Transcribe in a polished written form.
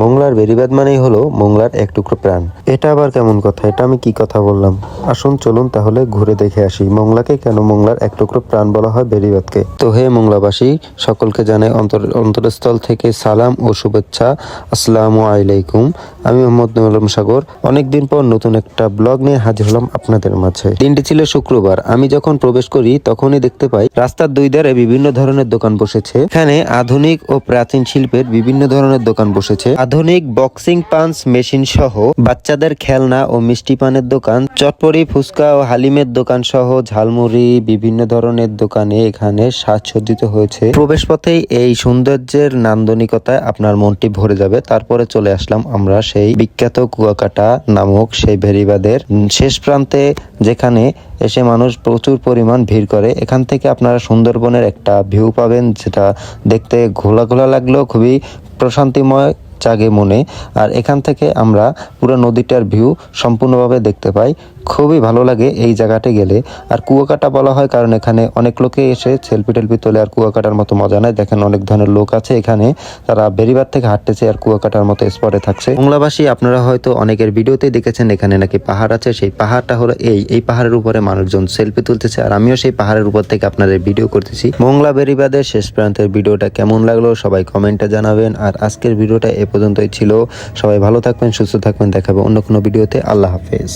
মোংলার বেড়িবাঁধ মানেই হলো মোংলার এক টুকরো প্রাণ। এটা আবার কেমন কথা? এটা আমি কি কথা বললাম? আসুন চলুন তাহলে ঘুরে দেখে আসি মোংলাকে কেন মোংলার এক টুকরো প্রাণ বলা হয় বেড়িবাঁধকে। তো হে মোংলাবাসী, সকলকে জানাই অন্তরস্থল থেকে সালাম ও শুভেচ্ছা। আসসালামু আলাইকুম। আমি মোহাম্মদ নুরুল আলম সাগর। অনেকদিন পর নতুন একটা ব্লগ নিয়ে হাজির হলাম আপনাদের মাঝে। দিনটি ছিল শুক্রবার। আমি যখন প্রবেশ করি তখনই দেখতে পাই রাস্তার দুই ধারে বিভিন্ন ধরনের দোকান বসেছে। এখানে আধুনিক ও প্রাচীন শিল্পের বিভিন্ন ধরনের দোকান বসেছে। আধুনিক বক্সিং পাঞ্চ মেশিন সহ বাচ্চাদের খেলনা ও মিষ্টি পানের দোকান, চটপটি, ফুচকা ও হালিমের দোকান সহ ঝালমুড়ি বিভিন্ন ধরনের দোকানে এখানে সাজসজ্জিত হয়েছে। প্রবেশ পথেই এই সৌন্দর্যের নান্দনিকতায় আপনার মনটি ভরে যাবে। তারপরে চলে আসলাম আমরা সেই বিখ্যাত কুয়াকাটা নামক সেই বেড়িবাঁধের শেষ প্রান্তে, যেখানে এসে মানুষ প্রচুর পরিমাণ ভিড় করে। এখান থেকে আপনারা সুন্দরবনের একটা ভিউ পাবেন, যেটা দেখতে ঘোলা ঘোলা লাগলেও খুবই প্রশান্তিময় জাগে মনে। আর এখান থেকে আমরা পুরো নদীটার ভিউ সম্পূর্ণভাবে দেখতে পাই। খুবই ভালো লাগে এই জায়গাতে গেলে। আর কুয়াকাটা বলা হয় কারণ এখানে অনেক লোকে এসে সেলফি টেলফি তোলে। আর কুয়াকাটার মতো মজা নেয়। দেখেন অনেক ধরনের লোক আছে এখানে, তারা বেড়িবাঁধ থেকে হাঁটতেছে আর কুয়াকাটার মতো স্পটে থাকছে। মোংলাবাসী, আপনারা হয়তো অনেকের ভিডিওতে দেখেছেন এখানে নাকি পাহাড় আছে। সেই পাহাড়টা হলো এই পাহাড়ের উপরে মানুষজন সেলফি তুলতেছে। আর আমিও সেই পাহাড়ের উপর থেকে আপনাদের ভিডিও করতেছি। মোংলা বেড়িবাঁধের শেষ প্রান্তের ভিডিওটা কেমন লাগলো সবাই কমেন্টে জানাবেন। আর আজকের ভিডিওটা এ পর্যন্তই ছিল। সবাই ভালো থাকবেন, সুস্থ থাকবেন। দেখাবো অন্য কোনো ভিডিওতে। আল্লাহ হাফেজ।